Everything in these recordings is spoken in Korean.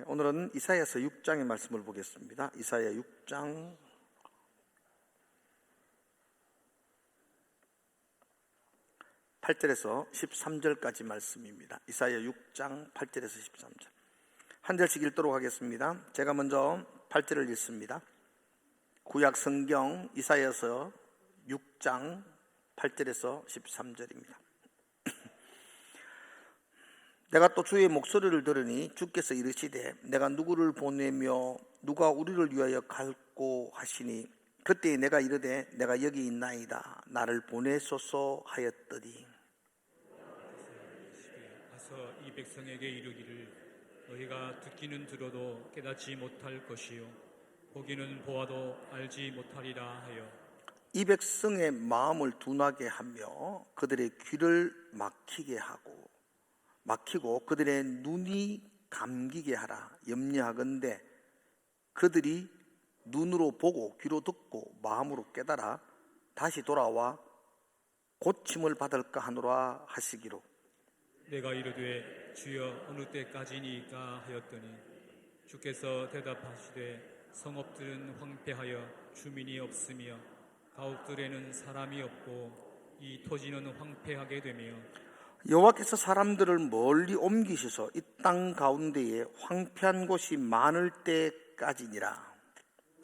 오늘은 이사야서 6장의 말씀을 보겠습니다. 이사야 6장 8절에서 13절까지 말씀입니다. 이사야 6장 8절에서 13절 한 절씩 읽도록 하겠습니다. 제가 먼저 8절을 읽습니다. 구약 성경 이사야서 6장 8절에서 13절입니다. 내가 또 주의 목소리를 들으니 주께서 이르시되 내가 누구를 보내며 누가 우리를 위하여 갈고 하시니 그때 내가 이르되 내가 여기 있나이다 나를 보내소서 하였더니 가서 이 백성에게 이르기를 너희가 듣기는 들어도 깨닫지 못할 것이요 보기는 보아도 알지 못하리라 하여 이 백성의 마음을 둔하게 하며 그들의 귀를 막히고 그들의 눈이 감기게 하라. 염려하건대 그들이 눈으로 보고 귀로 듣고 마음으로 깨달아 다시 돌아와 고침을 받을까 하노라 하시기로. 내가 이르되 주여 어느 때까지니까 하였더니 주께서 대답하시되 성읍들은 황폐하여 주민이 없으며 가옥들에는 사람이 없고 이 토지는 황폐하게 되며 여호와께서 사람들을 멀리 옮기셔서 이 땅 가운데에 황폐한 곳이 많을 때까지니라.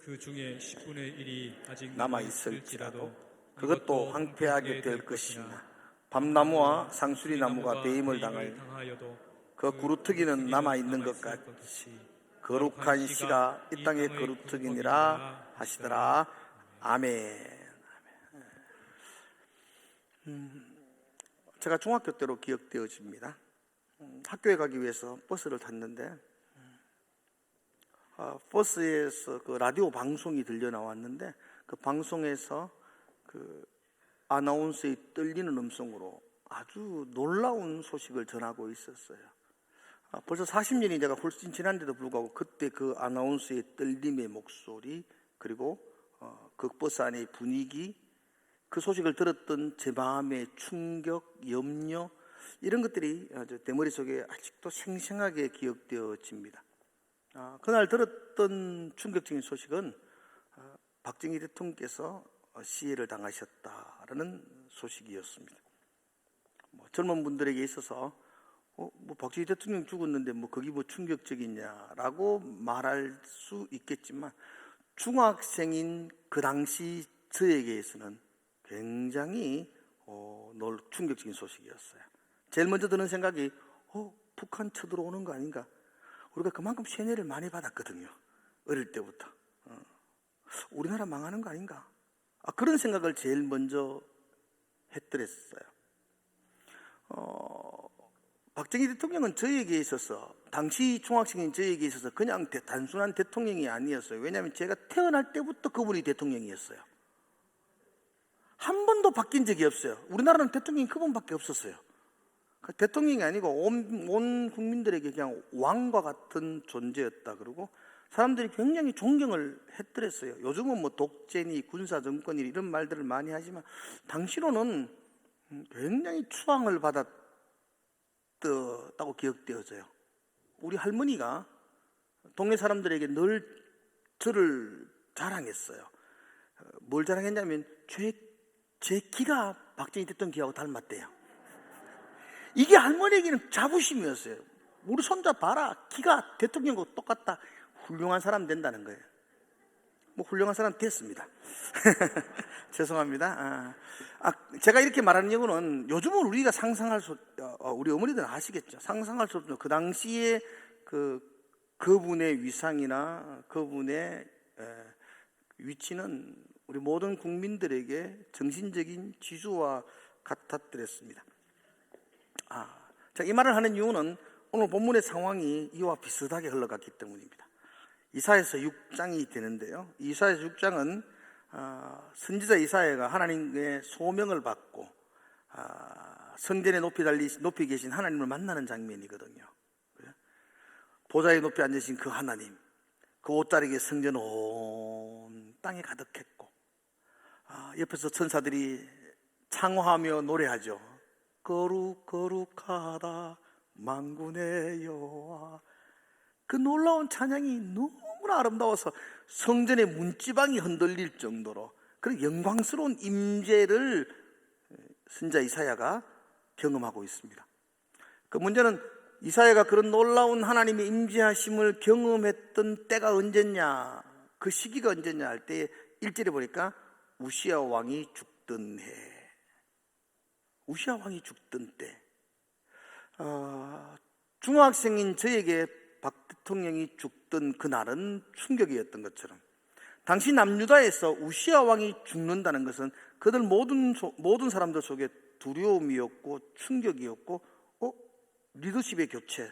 그 중에 10분의 1이 아직 남아있을지라도 그것도 황폐하게 될 것이나 밤나무와 상수리 나무가 배임을 당하여도 그 그루터기는 남아있는 것 같이 거룩한 시가 이 땅의 그루터기니라 하시더라. 아멘. 제가 중학교 때로 기억되어집니다. 학교에 가기 위해서 버스를 탔는데 버스에서 그 라디오 방송이 들려 나왔는데 그 방송에서 그 아나운서의 떨리는 음성으로 아주 놀라운 소식을 전하고 있었어요. 벌써 40년이 제가 훨씬 지난데도 불구하고 그때 그 아나운서의 떨림의 목소리 그리고 그 버스 안의 분위기 그 소식을 들었던 제 마음의 충격, 염려 이런 것들이 내 머릿속에 아직도 생생하게 기억되어집니다. 그날 들었던 충격적인 소식은 박정희 대통령께서 시해를 당하셨다라는 소식이었습니다. 젊은 분들에게 있어서 박정희 대통령 죽었는데 거기 충격적이냐라고 말할 수 있겠지만 중학생인 그 당시 저에게서는 굉장히 충격적인 소식이었어요. 제일 먼저 드는 생각이 북한 쳐들어오는 거 아닌가? 우리가 그만큼 세뇌를 많이 받았거든요. 어릴 때부터. 우리나라 망하는 거 아닌가? 그런 생각을 제일 먼저 했더랬어요. 박정희 대통령은 저에게 있어서 당시 중학생인 저에게 있어서 그냥 단순한 대통령이 아니었어요. 왜냐하면 제가 태어날 때부터 그분이 대통령이었어요. 한 번도 바뀐 적이 없어요. 우리나라는 대통령이 그분밖에 없었어요. 대통령이 아니고 온 국민들에게 그냥 왕과 같은 존재였다. 그러고 사람들이 굉장히 존경을 했더랬어요. 요즘은 독재니 군사정권이 이런 말들을 많이 하지만 당시로는 굉장히 추앙을 받았다고 기억되어져요. 우리 할머니가 동네 사람들에게 늘 저를 자랑했어요. 뭘 자랑했냐면 제 키가 박정희 대통령 키하고 닮았대요. 이게 할머니에게는 자부심이었어요. 우리 손자 봐라. 키가 대통령과 똑같다. 훌륭한 사람 된다는 거예요. 훌륭한 사람 됐습니다. 죄송합니다. 제가 이렇게 말하는 이유는 요즘은 우리가 상상할 수, 우리 어머니들은 아시겠죠. 상상할 수 없는 그 당시에 그분의 위상이나 그분의 위치는 우리 모든 국민들에게 정신적인 지주와 같았더랬습니다. 이 말을 하는 이유는 오늘 본문의 상황이 이와 비슷하게 흘러갔기 때문입니다. 이사야서 6장이 되는데요. 이사야서 6장은 선지자 이사야가 하나님의 소명을 받고 성전에 높이 계신 하나님을 만나는 장면이거든요. 보좌에 높이 앉으신 그 하나님, 그 옷자락에 성전 온 땅에 가득했고 옆에서 천사들이 창호하며 노래하죠. 거룩하다 만군의 여호와 그 놀라운 찬양이 너무나 아름다워서 성전의 문지방이 흔들릴 정도로 그런 영광스러운 임재를 선지자 이사야가 경험하고 있습니다. 그 문제는 이사야가 그런 놀라운 하나님의 임재하심을 경험했던 때가 언제냐, 그 시기가 언제냐 할 때 1절에 보니까 우시야 왕이 죽던 해, 우시야 왕이 죽던 때. 중학생인 저에게 박 대통령이 죽던 그날은 충격이었던 것처럼, 당시 남유다에서 우시야 왕이 죽는다는 것은 그들 모든 사람들 속에 두려움이었고 충격이었고, 리더십의 교체,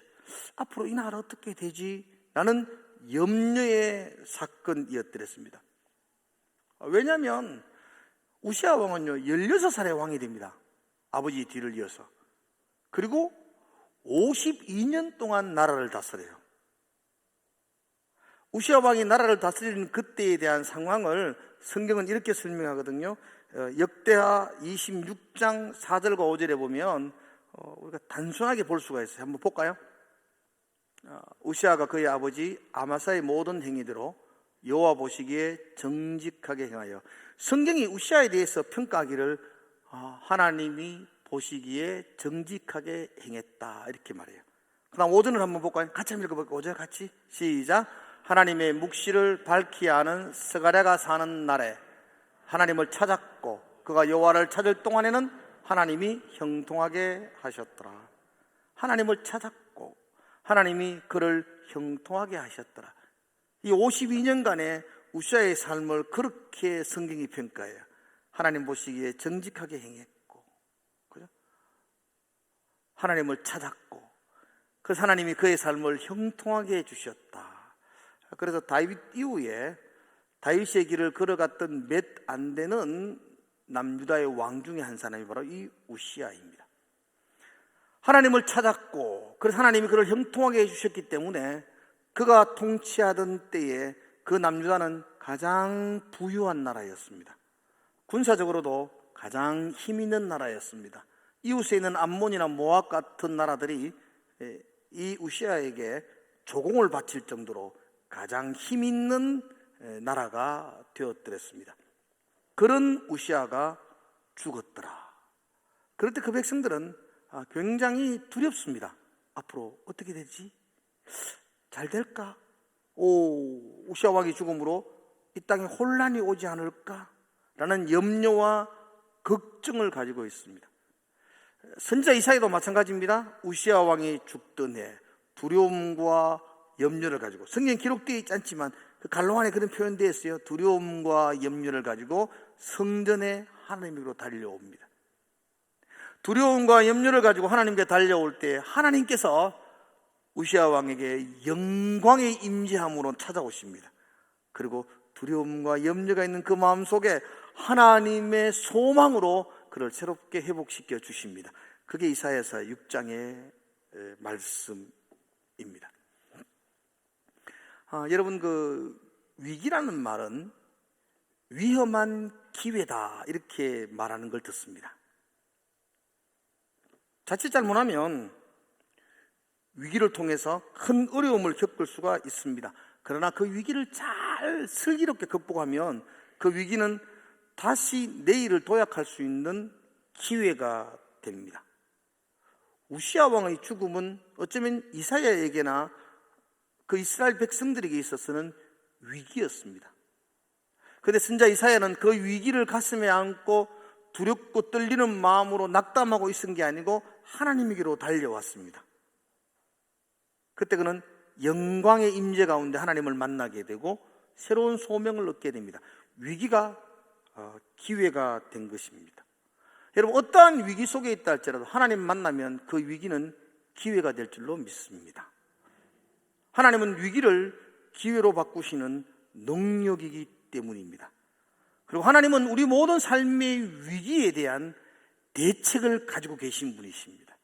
앞으로 이 나라 어떻게 되지? 라는 염려의 사건이었더랬습니다. 왜냐하면 우시야 왕은요 16살의 왕이 됩니다. 아버지 뒤를 이어서. 그리고 52년 동안 나라를 다스려요. 우시야 왕이 나라를 다스리는 그때에 대한 상황을 성경은 이렇게 설명하거든요. 역대하 26장 4절과 5절에 보면 우리가 단순하게 볼 수가 있어요. 한번 볼까요? 우시야가 그의 아버지 아마사의 모든 행위대로 여호와 보시기에 정직하게 행하여. 성경이 우시야에 대해서 평가하기를 하나님이 보시기에 정직하게 행했다 이렇게 말해요. 그 다음 5절을 한번 볼까요? 같이 한번 읽어볼까요? 5절 같이 시작. 하나님의 묵시를 밝히 아는 스가랴가 사는 날에 하나님을 찾았고 그가 여호와를 찾을 동안에는 하나님이 형통하게 하셨더라. 하나님을 찾았고 하나님이 그를 형통하게 하셨더라. 이 52년간의 우시야의 삶을 그렇게 성경이 평가해요. 하나님 보시기에 정직하게 행했고, 그죠? 하나님을 찾았고, 그래서 하나님이 그의 삶을 형통하게 해주셨다. 그래서 다윗 이후에 다윗의 길을 걸어갔던 몇 안 되는 남유다의 왕 중에 한 사람이 바로 이 우시야입니다. 하나님을 찾았고, 그래서 하나님이 그를 형통하게 해주셨기 때문에 그가 통치하던 때에 그 남유다는 가장 부유한 나라였습니다. 군사적으로도 가장 힘 있는 나라였습니다. 이웃에 있는 암몬이나 모압 같은 나라들이 이 우시야에게 조공을 바칠 정도로 가장 힘 있는 나라가 되었더랬습니다. 그런 우시야가 죽었더라. 그럴 때 그 백성들은 굉장히 두렵습니다. 앞으로 어떻게 되지? 잘 될까? 우시야 왕이 죽음으로 이 땅에 혼란이 오지 않을까? 라는 염려와 걱정을 가지고 있습니다. 선지자 이사야도 마찬가지입니다. 우시야 왕이 죽던 해 두려움과 염려를 가지고, 성경 기록되어 있지 않지만 그 갈로 안에 그런 표현되어 있어요. 두려움과 염려를 가지고 성전에 하나님으로 달려옵니다. 두려움과 염려를 가지고 하나님께 달려올 때 하나님께서 우시야 왕에게 영광의 임재함으로 찾아오십니다. 그리고 두려움과 염려가 있는 그 마음속에 하나님의 소망으로 그를 새롭게 회복시켜 주십니다. 그게 이사야서 6장의 말씀입니다. 여러분, 그 위기라는 말은 위험한 기회다 이렇게 말하는 걸 듣습니다. 자칫 잘못하면 위기를 통해서 큰 어려움을 겪을 수가 있습니다. 그러나 그 위기를 잘 슬기롭게 극복하면 그 위기는 다시 내일을 도약할 수 있는 기회가 됩니다. 우시야 왕의 죽음은 어쩌면 이사야에게나 그 이스라엘 백성들에게 있어서는 위기였습니다. 그런데 선지자 이사야는 그 위기를 가슴에 안고 두렵고 떨리는 마음으로 낙담하고 있은 게 아니고 하나님에게로 달려왔습니다. 그때 그는 영광의 임재 가운데 하나님을 만나게 되고 새로운 소명을 얻게 됩니다. 위기가 기회가 된 것입니다. 여러분, 어떠한 위기 속에 있다 할지라도 하나님 만나면 그 위기는 기회가 될 줄로 믿습니다. 하나님은 위기를 기회로 바꾸시는 능력이기 때문입니다. 그리고 하나님은 우리 모든 삶의 위기에 대한 대책을 가지고 계신 분이십니다.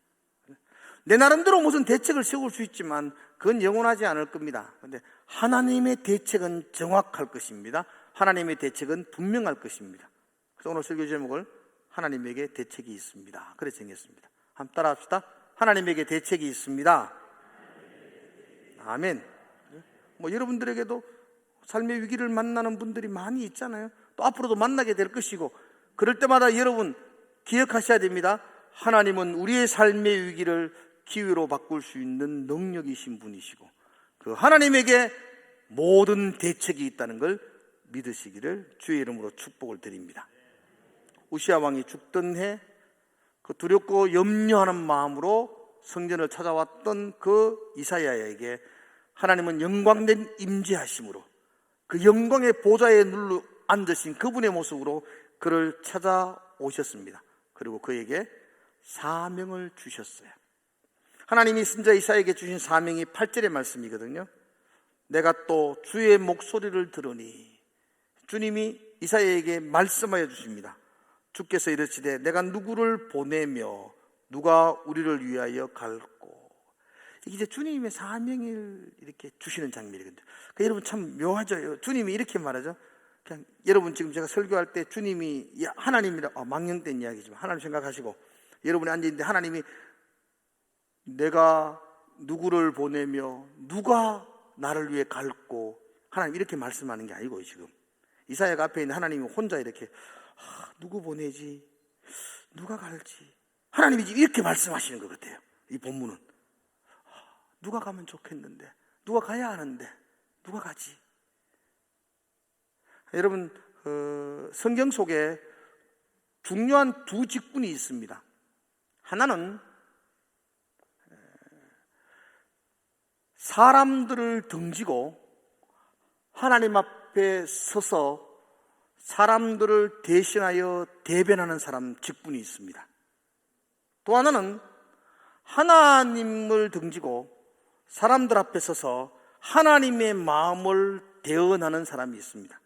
내 나름대로 무슨 대책을 세울 수 있지만 그건 영원하지 않을 겁니다. 그런데 하나님의 대책은 정확할 것입니다. 하나님의 대책은 분명할 것입니다. 그래서 오늘 설교 제목을 하나님에게 대책이 있습니다. 그래 정했습니다. 한번 따라 합시다. 하나님에게 대책이 있습니다. 아멘. 뭐 여러분들에게도 삶의 위기를 만나는 분들이 많이 있잖아요. 또 앞으로도 만나게 될 것이고, 그럴 때마다 여러분 기억하셔야 됩니다. 하나님은 우리의 삶의 위기를 기회로 바꿀 수 있는 능력이신 분이시고, 그 하나님에게 모든 대책이 있다는 걸 믿으시기를 주의 이름으로 축복을 드립니다. 우시아 왕이 죽던 해 그 두렵고 염려하는 마음으로 성전을 찾아왔던 그 이사야에게 하나님은 영광된 임재하심으로 그 영광의 보좌에 눌러 앉으신 그분의 모습으로 그를 찾아오셨습니다. 그리고 그에게 사명을 주셨어요. 하나님이 선지자 이사야에게 주신 사명이 8절의 말씀이거든요. 내가 또 주의 목소리를 들으니, 주님이 이사야에게 말씀하여 주십니다. 주께서 이르시되 내가 누구를 보내며 누가 우리를 위하여 갈고. 이게 이제 주님의 사명을 이렇게 주시는 장면이거든요. 그러니까 여러분 참 묘하죠. 주님이 이렇게 말하죠. 그냥 여러분 지금 제가 설교할 때 주님이 하나님이라 망령된 이야기지만 하나님 생각하시고 여러분이 앉아있는데 하나님이 내가 누구를 보내며 누가 나를 위해 갈고, 하나님 이렇게 말씀하는 게 아니고 지금 이사야가 앞에 있는 하나님이 혼자 이렇게 누구 보내지, 누가 갈지, 하나님이 지금 이렇게 말씀하시는 것 같아요. 이 본문은 누가 가면 좋겠는데, 누가 가야 하는데 누가 가지. 여러분 성경 속에 중요한 두 직분이 있습니다. 하나는 사람들을 등지고 하나님 앞에 서서 사람들을 대신하여 대변하는 사람 직분이 있습니다. 또 하나는 하나님을 등지고 사람들 앞에 서서 하나님의 마음을 대언하는 사람이 있습니다.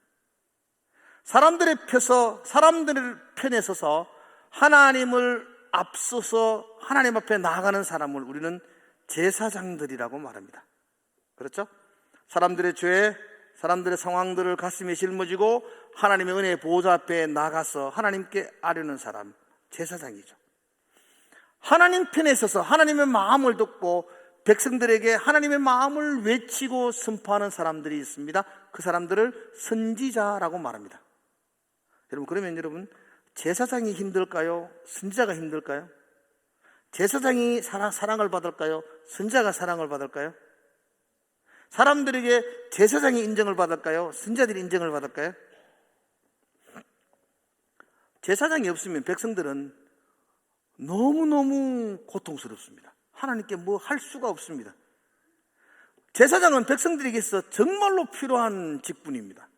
사람들의 편에 서서 하나님을 앞서서 하나님 앞에 나아가는 사람을 우리는 제사장들이라고 말합니다. 그렇죠? 사람들의 죄, 사람들의 상황들을 가슴에 짊어지고 하나님의 은혜의 보좌 앞에 나가서 하나님께 아뢰는 사람, 제사장이죠. 하나님 편에 서서 하나님의 마음을 듣고 백성들에게 하나님의 마음을 외치고 선포하는 사람들이 있습니다. 그 사람들을 선지자라고 말합니다. 여러분, 그러면 여러분, 제사장이 힘들까요? 선지자가 힘들까요? 제사장이 사랑을 받을까요? 선지자가 사랑을 받을까요? 사람들에게 제사장이 인정을 받을까요? 선지자들이 인정을 받을까요? 제사장이 없으면 백성들은 너무너무 고통스럽습니다. 하나님께 뭐 할 수가 없습니다. 제사장은 백성들에게서 정말로 필요한 직분입니다.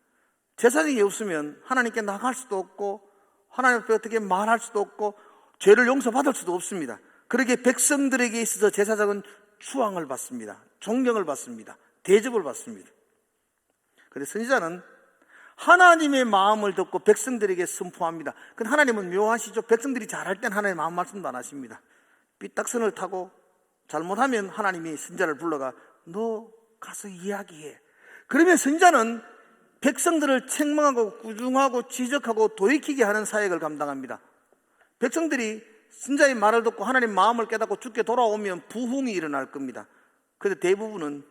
제사장이 없으면 하나님께 나갈 수도 없고 하나님 앞에 어떻게 말할 수도 없고 죄를 용서받을 수도 없습니다. 그러기에 백성들에게 있어서 제사장은 추앙을 받습니다. 존경을 받습니다. 대접을 받습니다. 그런데 선지자는 하나님의 마음을 듣고 백성들에게 선포합니다. 근데 하나님은 묘하시죠. 백성들이 잘할 땐 하나님의 마음 말씀도 안 하십니다. 삐딱선을 타고 잘못하면 하나님이 선지자를 불러가 너 가서 이야기해. 그러면 선지자는 백성들을 책망하고 꾸중하고 지적하고 돌이키게 하는 사역을 감당합니다. 백성들이 선지자의 말을 듣고 하나님 마음을 깨닫고 주께 돌아오면 부흥이 일어날 겁니다. 그런데 대부분은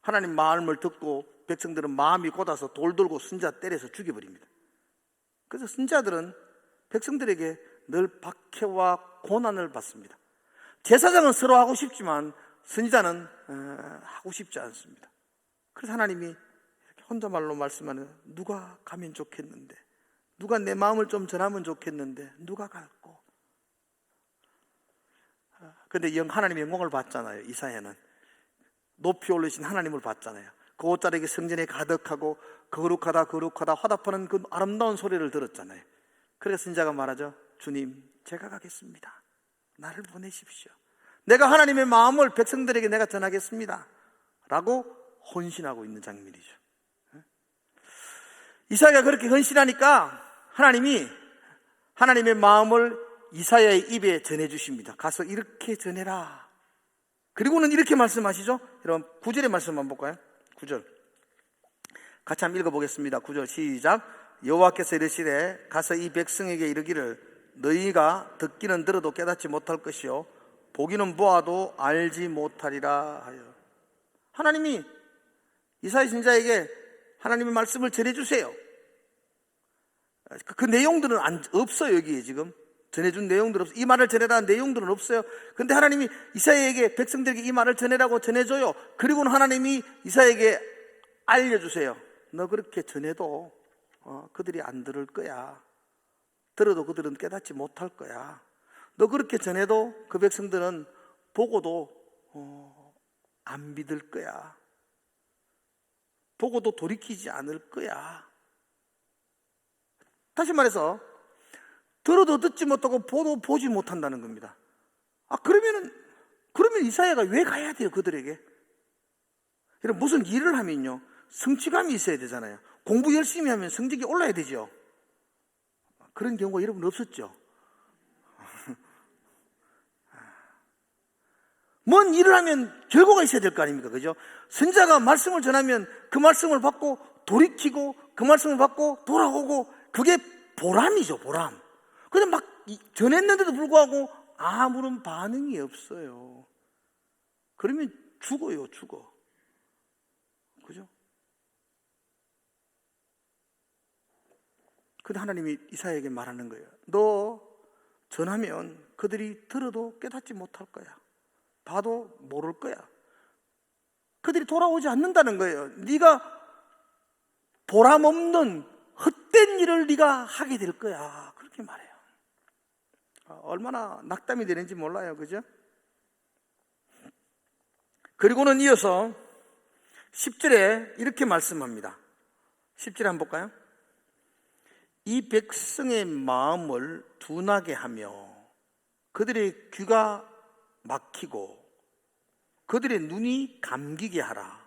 하나님 마음을 듣고 백성들은 마음이 곧아서 돌 들고 선지자 때려서 죽여버립니다. 그래서 선지자들은 백성들에게 늘 박해와 고난을 받습니다. 제사장은 서로 하고 싶지만 선지자는 하고 싶지 않습니다. 그래서 하나님이 이렇게 혼자말로 말씀하는, 누가 가면 좋겠는데, 누가 내 마음을 좀 전하면 좋겠는데 누가 갈꼬. 그런데 하나님의 영광을 봤잖아요. 이사야는 높이 올리신 하나님을 봤잖아요. 그 옷자락이 성전에 가득하고 거룩하다 거룩하다 화답하는 그 아름다운 소리를 들었잖아요. 그래서 선지자가 말하죠. 주님, 제가 가겠습니다. 나를 보내십시오. 내가 하나님의 마음을 백성들에게 내가 전하겠습니다 라고 헌신하고 있는 장면이죠. 이사야가 그렇게 헌신하니까 하나님이 하나님의 마음을 이사야의 입에 전해주십니다. 가서 이렇게 전해라. 그리고는 이렇게 말씀하시죠. 여러분 9절의 말씀 한번 볼까요? 9절 같이 한번 읽어보겠습니다. 9절 시작. 여호와께서 이르시되 가서 이 백성에게 이르기를 너희가 듣기는 들어도 깨닫지 못할 것이요 보기는 보아도 알지 못하리라 하여. 하나님이 이사야 선지자에게 하나님의 말씀을 전해주세요. 그 내용들은 없어요. 여기에 지금 전해준 내용들은 없어요. 이 말을 전해라는 내용들은 없어요. 근데 하나님이 이사야에게, 백성들에게 이 말을 전해라고 전해줘요. 그리고는 하나님이 이사야에게 알려주세요. 너 그렇게 전해도 그들이 안 들을 거야. 들어도 그들은 깨닫지 못할 거야. 너 그렇게 전해도 그 백성들은 보고도 안 믿을 거야. 보고도 돌이키지 않을 거야. 다시 말해서 들어도 듣지 못하고 보도 보지 못한다는 겁니다. 그러면 이사야가 왜 가야 돼요, 그들에게? 여러분, 무슨 일을 하면요, 성취감이 있어야 되잖아요. 공부 열심히 하면 성적이 올라야 되죠. 그런 경우가 여러분 없었죠? 뭔 일을 하면 결과가 있어야 될 거 아닙니까? 그죠? 선지자가 말씀을 전하면 그 말씀을 받고 돌이키고 그 말씀을 받고 돌아오고, 그게 보람이죠, 보람. 근데 막 전했는데도 불구하고 아무런 반응이 없어요. 그러면 죽어요, 죽어. 그죠? 근데 하나님이 이사야에게 말하는 거예요. 너 전하면 그들이 들어도 깨닫지 못할 거야. 봐도 모를 거야. 그들이 돌아오지 않는다는 거예요. 네가 보람 없는 헛된 일을 네가 하게 될 거야. 그렇게 말해요. 얼마나 낙담이 되는지 몰라요. 그죠? 그리고는 이어서 10절에 이렇게 말씀합니다. 10절에 한번 볼까요? 이 백성의 마음을 둔하게 하며 그들의 귀가 막히고 그들의 눈이 감기게 하라.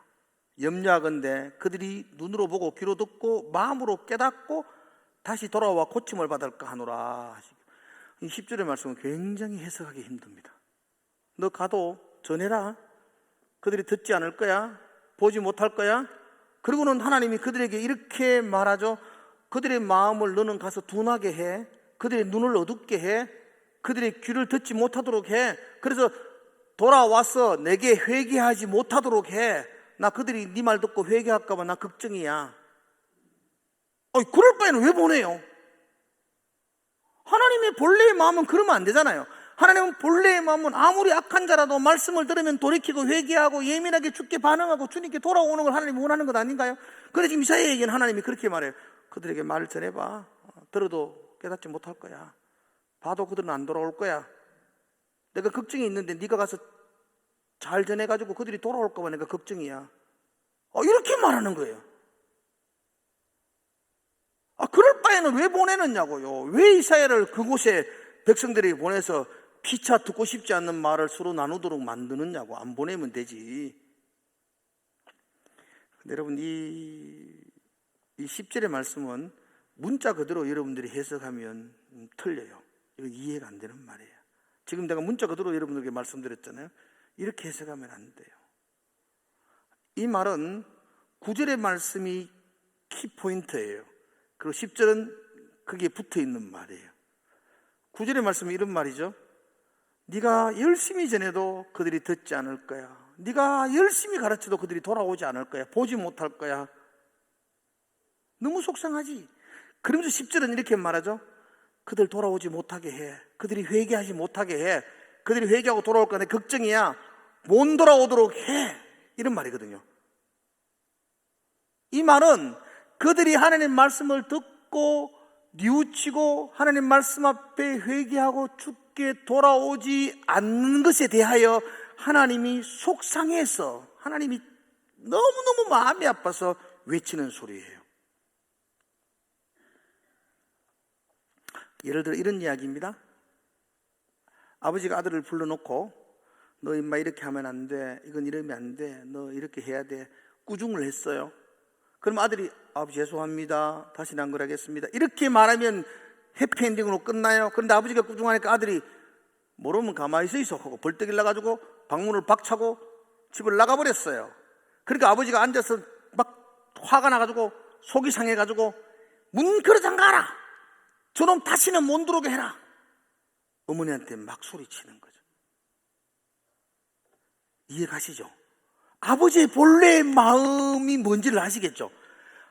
염려하건대 그들이 눈으로 보고 귀로 듣고 마음으로 깨닫고 다시 돌아와 고침을 받을까 하노라. 이 10절의 말씀은 굉장히 해석하기 힘듭니다. 너 가도 전해라. 그들이 듣지 않을 거야. 보지 못할 거야. 그리고는 하나님이 그들에게 이렇게 말하죠. 그들의 마음을 너는 가서 둔하게 해. 그들의 눈을 어둡게 해. 그들의 귀를 듣지 못하도록 해. 그래서 돌아와서 내게 회개하지 못하도록 해. 나 그들이 네 말 듣고 회개할까 봐 나 걱정이야. 그럴 바에는 왜 보내요? 하나님의 본래의 마음은 그러면 안 되잖아요. 하나님은 본래의 마음은 아무리 악한 자라도 말씀을 들으면 돌이키고 회개하고 예민하게 주께 반응하고 주님께 돌아오는 걸 하나님이 원하는 것 아닌가요? 그래서 지금 이사야에게는 하나님이 그렇게 말해요. 그들에게 말을 전해봐. 들어도 깨닫지 못할 거야. 봐도 그들은 안 돌아올 거야. 내가 걱정이 있는데 네가 가서 잘 전해가지고 그들이 돌아올까 봐 내가 걱정이야. 이렇게 말하는 거예요. 그럴 바에는 왜 보내느냐고요. 왜 이사야를 그곳에 백성들에게 보내서 피차 듣고 싶지 않는 말을 서로 나누도록 만드느냐고. 안 보내면 되지. 근데 여러분, 이 10절의 말씀은 문자 그대로 여러분들이 해석하면 틀려요. 이거 이해가 안 되는 말이에요. 지금 내가 문자 그대로 여러분들에게 말씀드렸잖아요. 이렇게 해석하면 안 돼요. 이 말은 9절의 말씀이 키포인트예요. 그리고 10절은 거기에 붙어있는 말이에요. 9절의 말씀은 이런 말이죠. 네가 열심히 전해도 그들이 듣지 않을 거야. 네가 열심히 가르쳐도 그들이 돌아오지 않을 거야. 보지 못할 거야. 너무 속상하지. 그러면서 10절은 이렇게 말하죠. 그들 돌아오지 못하게 해. 그들이 회개하지 못하게 해. 그들이 회개하고 돌아올까 내 걱정이야. 못 돌아오도록 해. 이런 말이거든요. 이 말은 그들이 하나님 말씀을 듣고 뉘우치고 하나님 말씀 앞에 회개하고 주께 돌아오지 않는 것에 대하여 하나님이 속상해서, 하나님이 너무너무 마음이 아파서 외치는 소리예요. 예를 들어 이런 이야기입니다. 아버지가 아들을 불러놓고 너 임마 이렇게 하면 안 돼. 이건 이러면 안 돼. 너 이렇게 해야 돼. 꾸중을 했어요. 그럼 아들이 아버지 죄송합니다. 다시는 안 그러겠습니다. 이렇게 말하면 해피엔딩으로 끝나요. 그런데 아버지가 꾸중하니까 아들이 모르면 가만히 있어 하고 벌떡 일어나가지고 방문을 박차고 집을 나가버렸어요. 그러니까 아버지가 앉아서 막 화가 나가지고 속이 상해가지고 문 걸어 잠가라. 저놈 다시는 못 들어오게 해라. 어머니한테 막 소리치는 거죠. 이해 가시죠? 아버지의 본래의 마음이 뭔지를 아시겠죠?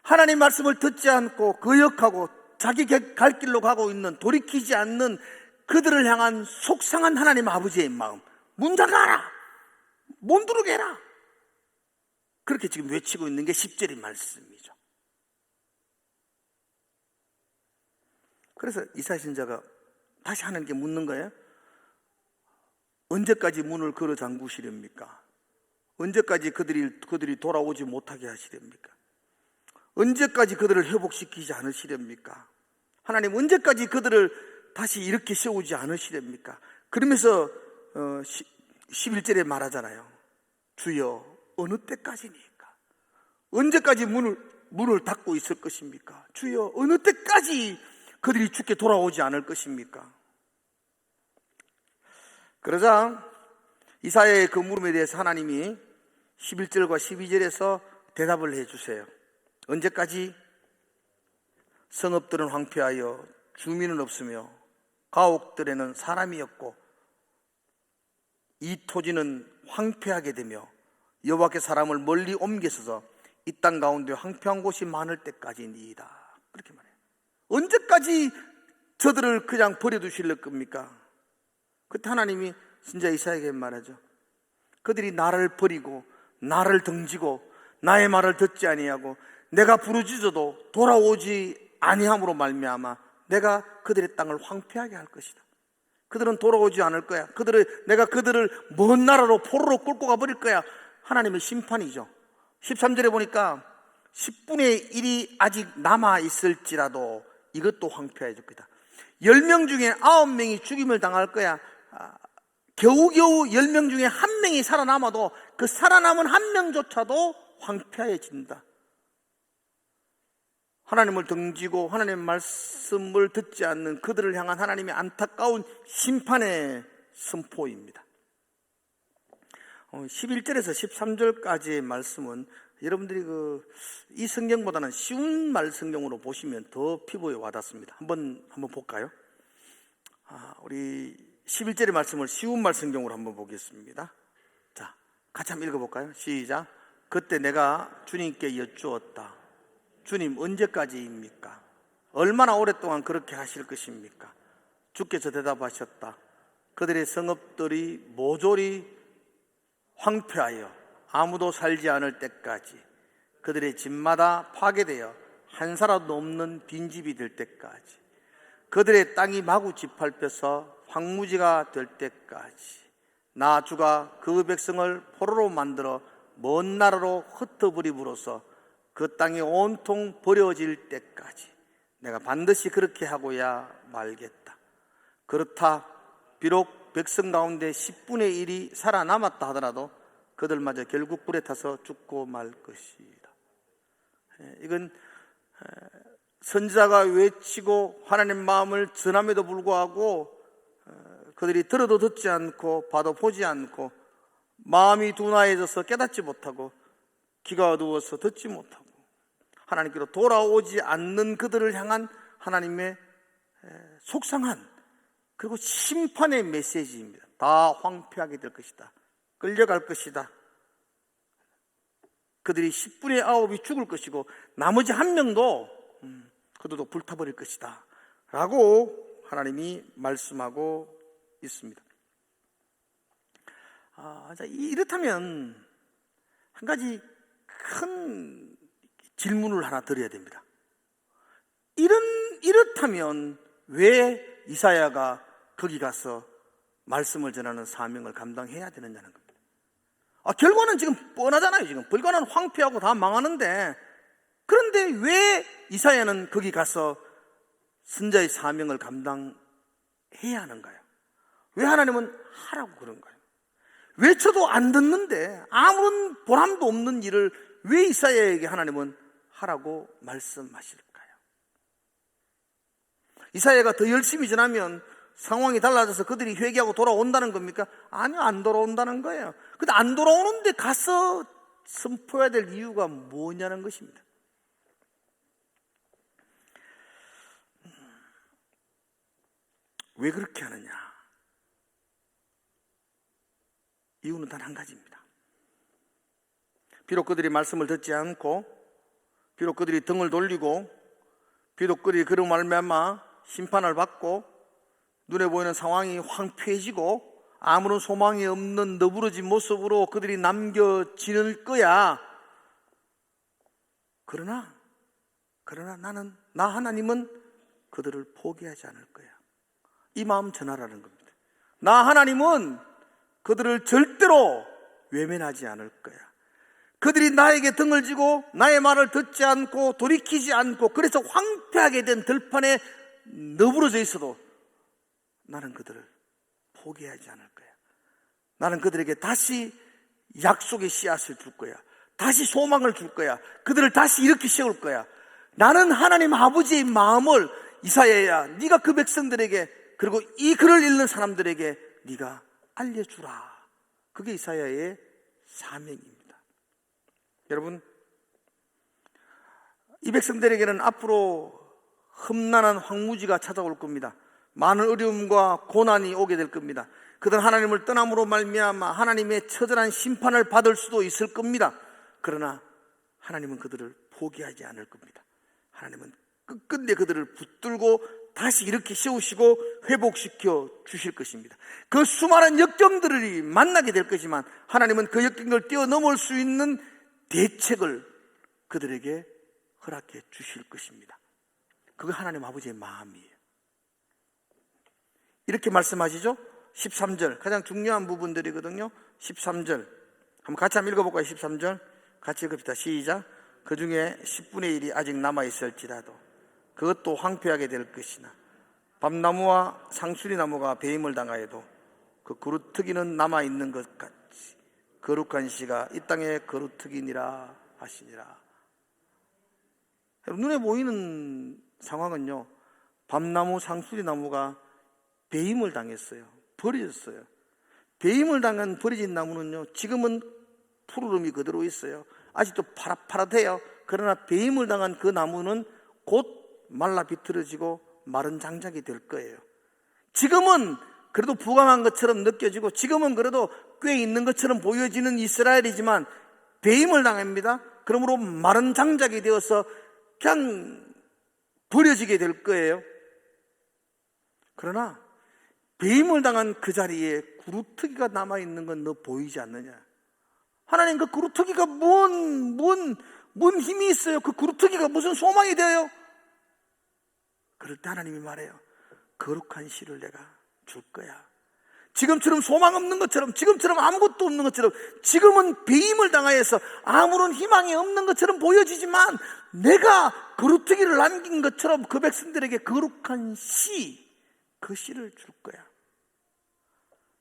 하나님 말씀을 듣지 않고 거역하고 자기 갈 길로 가고 있는, 돌이키지 않는 그들을 향한 속상한 하나님 아버지의 마음. 문 닫아라! 못 들어오게 해라! 그렇게 지금 외치고 있는 게 10절의 말씀이죠. 그래서 이사야 선지자가 다시 하나님께 묻는 거예요. 언제까지 문을 걸어 잠그시렵니까? 언제까지 그들이 돌아오지 못하게 하시렵니까? 언제까지 그들을 회복시키지 않으시렵니까? 하나님 언제까지 그들을 다시 이렇게 세우지 않으시렵니까? 그러면서 11절에 말하잖아요. 주여 어느 때까지니까? 언제까지 문을 닫고 있을 것입니까? 주여 어느 때까지 그들이 주께 돌아오지 않을 것입니까? 그러자 이사야의 그 물음에 대해서 하나님이 11절과 12절에서 대답을 해주세요. 언제까지? 성읍들은 황폐하여 주민은 없으며 가옥들에는 사람이 없고 이 토지는 황폐하게 되며 여호와께 사람을 멀리 옮기셔서 이 땅 가운데 황폐한 곳이 많을 때까지니이다. 그렇게 말해요. 언제까지 저들을 그냥 버려두실 겁니까? 그때 하나님이 선지자 이사야에게 말하죠. 그들이 나를 버리고 나를 등지고 나의 말을 듣지 아니하고 내가 부르짖어도 돌아오지 아니함으로 말미암아 내가 그들의 땅을 황폐하게 할 것이다. 그들은 돌아오지 않을 거야. 내가 그들을 먼 나라로 포로로 끌고 가버릴 거야. 하나님의 심판이죠. 13절에 보니까 10분의 1이 아직 남아있을지라도 이것도 황폐해질 거다. 10명 중에 9명이 죽임을 당할 거야. 겨우겨우 10명 중에 1명이 살아남아도 그 살아남은 1명조차도 황폐해진다. 하나님을 등지고 하나님의 말씀을 듣지 않는 그들을 향한 하나님의 안타까운 심판의 선포입니다. 11절에서 13절까지의 말씀은 여러분들이 이 성경보다는 쉬운 말 성경으로 보시면 더 피부에 와닿습니다. 한번 볼까요? 우리 11절의 말씀을 쉬운 말 성경으로 한번 보겠습니다. 자, 같이 한번 읽어볼까요? 시작. 그때 내가 주님께 여쭈었다. 주님 언제까지입니까? 얼마나 오랫동안 그렇게 하실 것입니까? 주께서 대답하셨다. 그들의 성읍들이 모조리 황폐하여 아무도 살지 않을 때까지, 그들의 집마다 파괴되어 한 사람도 없는 빈집이 될 때까지, 그들의 땅이 마구 짓밟혀서 황무지가 될 때까지, 나 주가 그 백성을 포로로 만들어 먼 나라로 흩어버림으로써 그 땅이 온통 버려질 때까지 내가 반드시 그렇게 하고야 말겠다. 그렇다. 비록 백성 가운데 10분의 1이 살아남았다 하더라도 그들마저 결국 불에 타서 죽고 말 것이다. 이건 선지자가 외치고 하나님 마음을 전함에도 불구하고 그들이 들어도 듣지 않고 봐도 보지 않고 마음이 둔화해져서 깨닫지 못하고 귀가 어두워서 듣지 못하고 하나님께로 돌아오지 않는 그들을 향한 하나님의 속상한 그리고 심판의 메시지입니다. 다 황폐하게 될 것이다. 끌려갈 것이다. 그들이 10분의 9이 죽을 것이고 나머지 1명도 그들도 불타버릴 것이다 라고 하나님이 말씀하고 있습니다. 이렇다면 한 가지 큰 질문을 하나 드려야 됩니다. 이렇다면 왜 이사야가 거기 가서 말씀을 전하는 사명을 감당해야 되느냐는 겁니다. 결과는 지금 뻔하잖아요. 지금 불가는 황폐하고 다 망하는데, 그런데 왜 이사야는 거기 가서 선자의 사명을 감당해야 하는가요? 왜 하나님은 하라고 그런가요? 외쳐도 안 듣는데 아무런 보람도 없는 일을 왜 이사야에게 하나님은 하라고 말씀하실까요? 이사야가 더 열심히 전하면 상황이 달라져서 그들이 회개하고 돌아온다는 겁니까? 아니요, 안 돌아온다는 거예요. 근데 안 돌아오는데 가서 선포해야 될 이유가 뭐냐는 것입니다. 왜 그렇게 하느냐? 이유는 단 한 가지입니다. 비록 그들이 말씀을 듣지 않고, 비록 그들이 등을 돌리고, 비록 그들이 그로 말미암아 심판을 받고 눈에 보이는 상황이 황폐해지고 아무런 소망이 없는 너부러진 모습으로 그들이 남겨지는 거야. 그러나 나 하나님은 그들을 포기하지 않을 거야. 이 마음 전하라는 겁니다. 나 하나님은 그들을 절대로 외면하지 않을 거야. 그들이 나에게 등을 지고 나의 말을 듣지 않고 돌이키지 않고 그래서 황폐하게 된 들판에 너부러져 있어도 나는 그들을 포기하지 않을 거야. 나는 그들에게 다시 약속의 씨앗을 줄 거야. 다시 소망을 줄 거야. 그들을 다시 일으켜 세울 거야. 나는 하나님 아버지의 마음을 이사야야, 네가 그 백성들에게 그리고 이 글을 읽는 사람들에게 네가 알려주라. 그게 이사야의 사명입니다. 여러분, 이 백성들에게는 앞으로 험난한 황무지가 찾아올 겁니다. 많은 어려움과 고난이 오게 될 겁니다. 그들은 하나님을 떠남으로 말미암아 하나님의 처절한 심판을 받을 수도 있을 겁니다. 그러나 하나님은 그들을 포기하지 않을 겁니다. 하나님은 끝끝내 그들을 붙들고 다시 이렇게 세우시고 회복시켜 주실 것입니다. 그 수많은 역경들을 만나게 될 것이지만 하나님은 그 역경을 뛰어넘을 수 있는 대책을 그들에게 허락해 주실 것입니다. 그게 하나님 아버지의 마음이에요. 이렇게 말씀하시죠. 13절 가장 중요한 부분들이거든요. 13절 한번 같이 한번 읽어볼까요? 13절 같이 읽읍시다. 시작. 그 중에 10분의 1이 아직 남아있을지라도 그것도 황폐하게 될 것이나 밤나무와 상수리나무가 배임을 당하여도 그 그루터기는 남아있는 것 같이 거룩한 씨가 이 땅에 거루터기니라 하시니라. 눈에 보이는 상황은요, 밤나무, 상수리나무가 배임을 당했어요. 버려졌어요. 배임을 당한 버려진 나무는요, 지금은 푸르름이 그대로 있어요. 아직도 파릇파릇해요. 그러나 배임을 당한 그 나무는 곧 말라 비틀어지고 마른 장작이 될 거예요. 지금은 그래도 부강한 것처럼 느껴지고 지금은 그래도 꽤 있는 것처럼 보여지는 이스라엘이지만 배임을 당합니다. 그러므로 마른 장작이 되어서 그냥 버려지게 될 거예요. 그러나 배임을 당한 그 자리에 구루터기가 남아있는 건 너 보이지 않느냐? 하나님, 그 구루터기가 뭔 힘이 있어요? 그 구루터기가 무슨 소망이 되어요? 그럴 때 하나님이 말해요. 거룩한 씨를 내가 줄 거야. 지금처럼 소망 없는 것처럼, 지금처럼 아무것도 없는 것처럼, 지금은 배임을 당하여서 아무런 희망이 없는 것처럼 보여지지만 내가 거루터기를 남긴 것처럼 그 백성들에게 거룩한 씨, 그 씨를 줄 거야.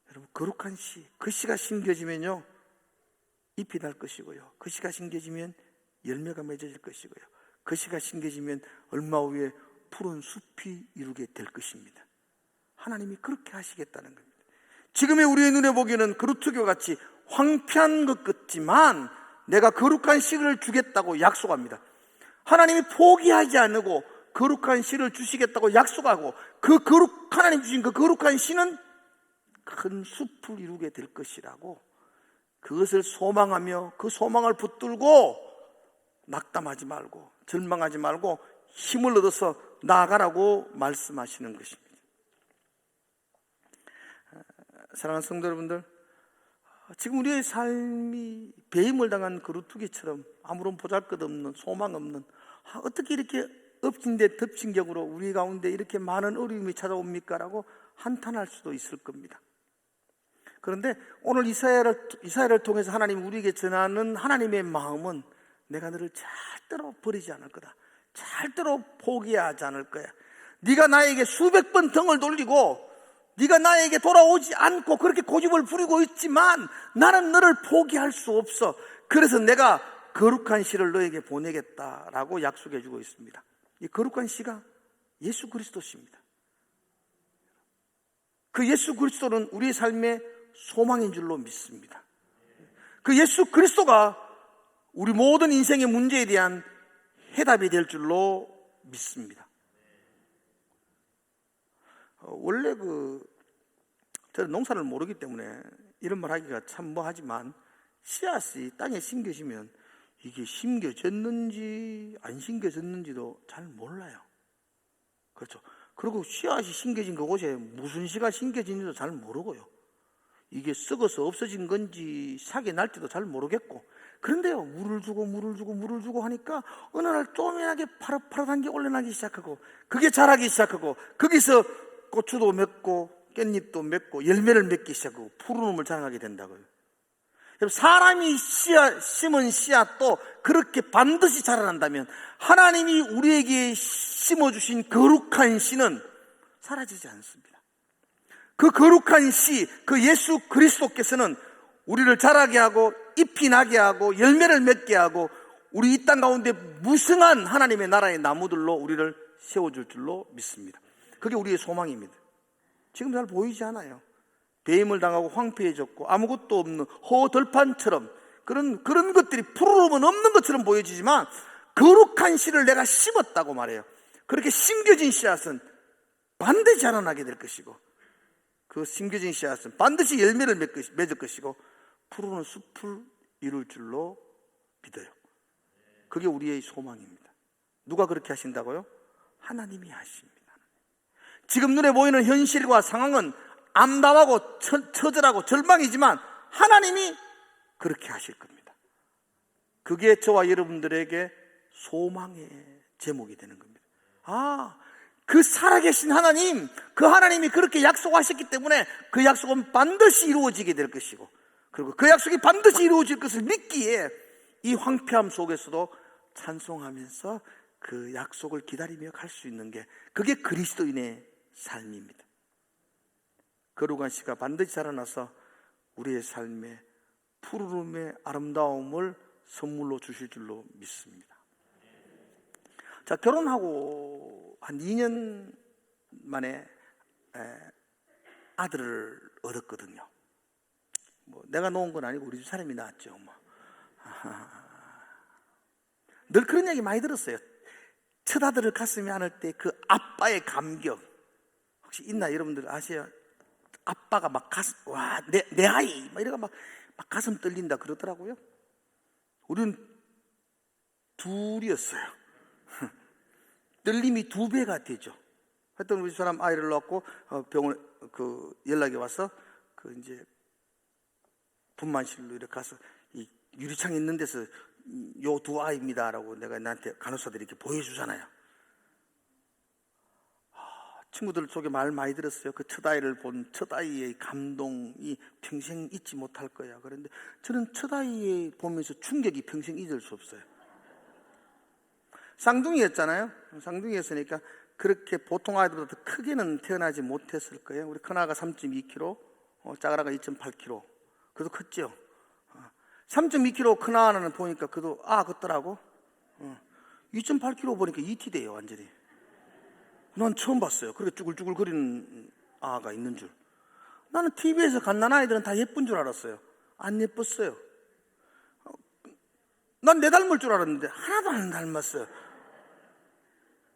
여러분, 거룩한 씨, 그 씨가 심겨지면요 잎이 날 것이고요, 그 씨가 심겨지면 열매가 맺어질 것이고요, 그 씨가 심겨지면 얼마 후에 푸른 숲이 이루게 될 것입니다. 하나님이 그렇게 하시겠다는 겁니다. 지금의 우리의 눈에 보기에는 거루터기와 같이 황폐한 것 같지만 내가 거룩한 씨를 주겠다고 약속합니다. 하나님이 포기하지 않고 거룩한 씨를 주시겠다고 약속하고 하나님 주신 그 거룩한 씨는 큰 숲을 이루게 될 것이라고, 그것을 소망하며 그 소망을 붙들고 낙담하지 말고 절망하지 말고 힘을 얻어서 나아가라고 말씀하시는 것입니다. 사랑하는 성도 여러분들, 지금 우리의 삶이 배임을 당한 거루터기처럼 아무런 보잘것없는 소망 없는, 어떻게 이렇게 엎친 데 덮친 격으로 우리 가운데 이렇게 많은 어려움이 찾아옵니까? 라고 한탄할 수도 있을 겁니다. 그런데 오늘 이사야를 통해서 하나님 우리에게 전하는 하나님의 마음은 내가 너를 절대로 버리지 않을 거다. 절대로 포기하지 않을 거야. 네가 나에게 수백 번 등을 돌리고 네가 나에게 돌아오지 않고 그렇게 고집을 부리고 있지만 나는 너를 포기할 수 없어. 그래서 내가 거룩한 씨를 너에게 보내겠다라고 약속해 주고 있습니다. 이 거룩한 씨가 예수 그리스도십니다. 그 예수 그리스도는 우리의 삶의 소망인 줄로 믿습니다. 그 예수 그리스도가 우리 모든 인생의 문제에 대한 해답이 될 줄로 믿습니다. 원래 저는 농사를 모르기 때문에 이런 말 하기가 참 뭐하지만 씨앗이 땅에 심겨지면 이게 심겨졌는지 안 심겨졌는지도 잘 몰라요. 그렇죠. 그리고 씨앗이 심겨진 그곳에 무슨 씨가 심겨진지도 잘 모르고요. 이게 썩어서 없어진 건지 삭이 날지도 잘 모르겠고, 그런데요, 물을 주고 하니까 어느 날 쪼매나게 파릇파릇한 게 올라나기 시작하고, 그게 자라기 시작하고, 거기서 고추도 맺고 깻잎도 맺고 열매를 맺기 시작하고 푸른 놈을 자라나게 된다고요. 사람이 심은 씨앗도 그렇게 반드시 자라난다면 하나님이 우리에게 심어주신 거룩한 씨는 사라지지 않습니다. 그 거룩한 씨, 그 예수 그리스도께서는 우리를 자라게 하고 잎이 나게 하고 열매를 맺게 하고 우리 이 땅 가운데 무성한 하나님의 나라의 나무들로 우리를 세워줄 줄로 믿습니다. 그게 우리의 소망입니다. 지금 잘 보이지 않아요. 배임을 당하고 황폐해졌고 아무것도 없는 호들판처럼 그런 것들이 푸르름은 없는 것처럼 보여지지만 거룩한 씨를 내가 심었다고 말해요. 그렇게 심겨진 씨앗은 반드시 자라나게 될 것이고, 그 심겨진 씨앗은 반드시 열매를 맺을 것이고 푸르른 숲을 이룰 줄로 믿어요. 그게 우리의 소망입니다. 누가 그렇게 하신다고요? 하나님이 하십니다. 지금 눈에 보이는 현실과 상황은 암담하고 처절하고 절망이지만 하나님이 그렇게 하실 겁니다. 그게 저와 여러분들에게 소망의 제목이 되는 겁니다. 그 살아계신 하나님, 그 하나님이 그렇게 약속하셨기 때문에 그 약속은 반드시 이루어지게 될 것이고, 그리고 그 약속이 반드시 이루어질 것을 믿기에 이 황폐함 속에서도 찬송하면서 그 약속을 기다리며 갈 수 있는 게, 그게 그리스도인의 삶입니다. 거룩한 씨가 반드시 자라나서 우리의 삶에 푸르름의 아름다움을 선물로 주실 줄로 믿습니다. 자, 결혼하고 한 2년 만에 아들을 얻었거든요. 내가 놓은 건 아니고 우리 집 사람이 낳았죠. 늘 그런 얘기 많이 들었어요. 첫 아들을 가슴에 안을 때 그 아빠의 감격 혹시 있나? 여러분들 아세요? 아빠가 막 가슴, 와, 내 아이 막 이러가 막 가슴 떨린다 그러더라고요. 우리는 둘이었어요. 떨림이 2배가 되죠. 하여튼 우리 사람 아이를 낳고 병원 연락이 와서 이제 분만실로 이렇게 가서 이 유리창 있는 데서 요 2 아이입니다라고 내가 나한테 간호사들이 이렇게 보여주잖아요. 친구들 속에 말 많이 들었어요. 그 첫 아이를 본 첫 아이의 감동이 평생 잊지 못할 거야. 그런데 저는 첫 아이 보면서 충격이 평생 잊을 수 없어요. 쌍둥이였잖아요. 쌍둥이였으니까 그렇게 보통 아이들보다 더 크게는 태어나지 못했을 거예요. 우리 큰아가 3.2kg, 작아가 2.8kg. 그래도 컸죠. 3.2kg 큰아는 보니까 그래도 컸더라고. 2.8kg 보니까 ET 돼요, 완전히. 난 처음 봤어요. 그렇게 쭈글쭈글 거리는 아가 있는 줄. 나는 TV에서 갓난아이들은 다 예쁜 줄 알았어요. 안 예뻤어요. 난 내 닮을 줄 알았는데 하나도 안 닮았어요.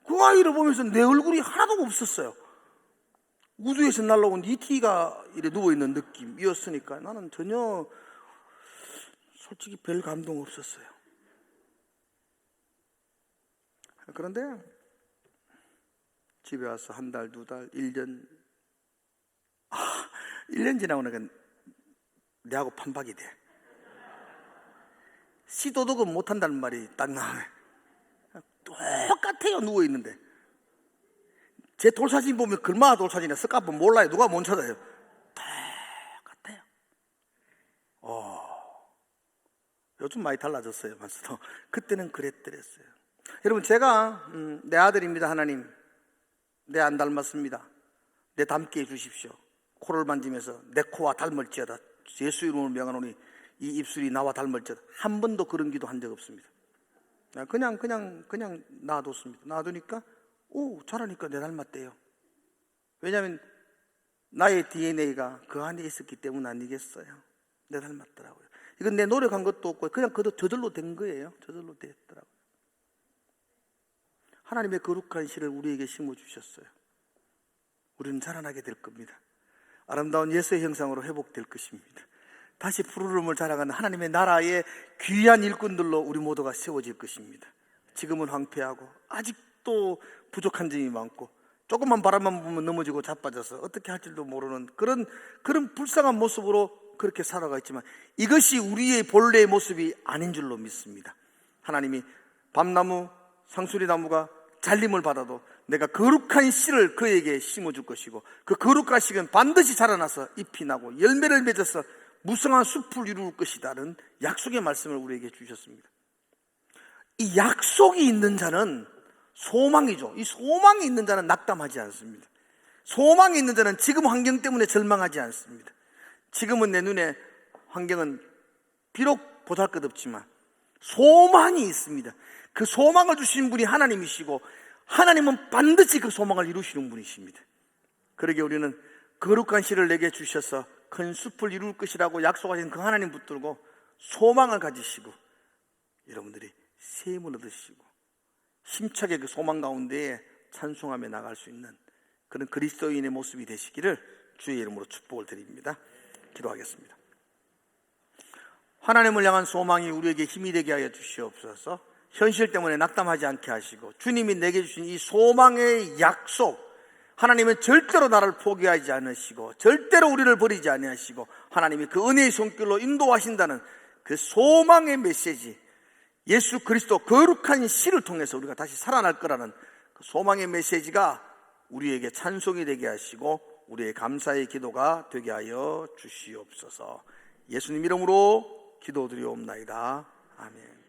그 아이를 보면서 내 얼굴이 하나도 없었어요. 우주에서 날라온 ET가 이래 누워있는 느낌이었으니까 나는 전혀 솔직히 별 감동 없었어요. 그런데 집에 와서 1달, 2달, 1년 1년 지나고 나니까 내하고 판박이 돼. 시도덕은 못한다는 말이 딱 나오네. 똑같아요. 누워있는데 제 돌사진 보면 얼마나 돌사진이야. 스카프 몰라요. 누가 못 찾아요. 똑같아요. 요즘 많이 달라졌어요. 맞죠? 그때는 그랬더랬어요. 여러분, 제가 내 아들입니다. 하나님, 내 안 닮았습니다. 내 닮게 해주십시오. 코를 만지면서 내 코와 닮을지어다. 예수 이름으로 명하노니 이 입술이 나와 닮을지어다. 한 번도 그런 기도 한 적 없습니다. 그냥 놔뒀습니다. 놔두니까 자라니까 내 닮았대요. 왜냐하면 나의 DNA가 그 안에 있었기 때문 아니겠어요. 내 닮았더라고요. 이건 내 노력한 것도 없고 그냥 그도 저절로 된 거예요. 저절로 됐더라고요. 하나님의 거룩한 씨를 우리에게 심어주셨어요. 우리는 자라나게 될 겁니다. 아름다운 예수의 형상으로 회복될 것입니다. 다시 푸르름을 자랑하는 하나님의 나라의 귀한 일꾼들로 우리 모두가 세워질 것입니다. 지금은 황폐하고 아직도 부족한 점이 많고 조금만 바람만 보면 넘어지고 자빠져서 어떻게 할지도 모르는 그런 불쌍한 모습으로 그렇게 살아가 있지만 이것이 우리의 본래의 모습이 아닌 줄로 믿습니다. 하나님이 밤나무, 상수리나무가 잘림을 받아도 내가 거룩한 씨를 그에게 심어줄 것이고 그 거룩한 씨는 반드시 자라나서 잎이 나고 열매를 맺어서 무성한 숲을 이룰 것이다는 약속의 말씀을 우리에게 주셨습니다. 이 약속이 있는 자는 소망이죠. 이 소망이 있는 자는 낙담하지 않습니다. 소망이 있는 자는 지금 환경 때문에 절망하지 않습니다. 지금은 내 눈에 환경은 비록 보잘것없지만 소망이 있습니다. 그 소망을 주신 분이 하나님이시고 하나님은 반드시 그 소망을 이루시는 분이십니다. 그러게 우리는 거룩한 씨를 내게 주셔서 큰 숲을 이룰 것이라고 약속하신 그 하나님 붙들고 소망을 가지시고 여러분들이 셈을 얻으시고 힘차게 그 소망 가운데에 찬송하며 나갈 수 있는 그런 그리스도인의 모습이 되시기를 주의 이름으로 축복을 드립니다. 기도하겠습니다. 하나님을 향한 소망이 우리에게 힘이 되게 하여 주시옵소서. 현실 때문에 낙담하지 않게 하시고 주님이 내게 주신 이 소망의 약속, 하나님은 절대로 나를 포기하지 않으시고 절대로 우리를 버리지 아니하시고 하나님이 그 은혜의 손길로 인도하신다는 그 소망의 메시지, 예수 그리스도 거룩한 씨를 통해서 우리가 다시 살아날 거라는 그 소망의 메시지가 우리에게 찬송이 되게 하시고 우리의 감사의 기도가 되게 하여 주시옵소서. 예수님 이름으로 기도드리옵나이다. 아멘.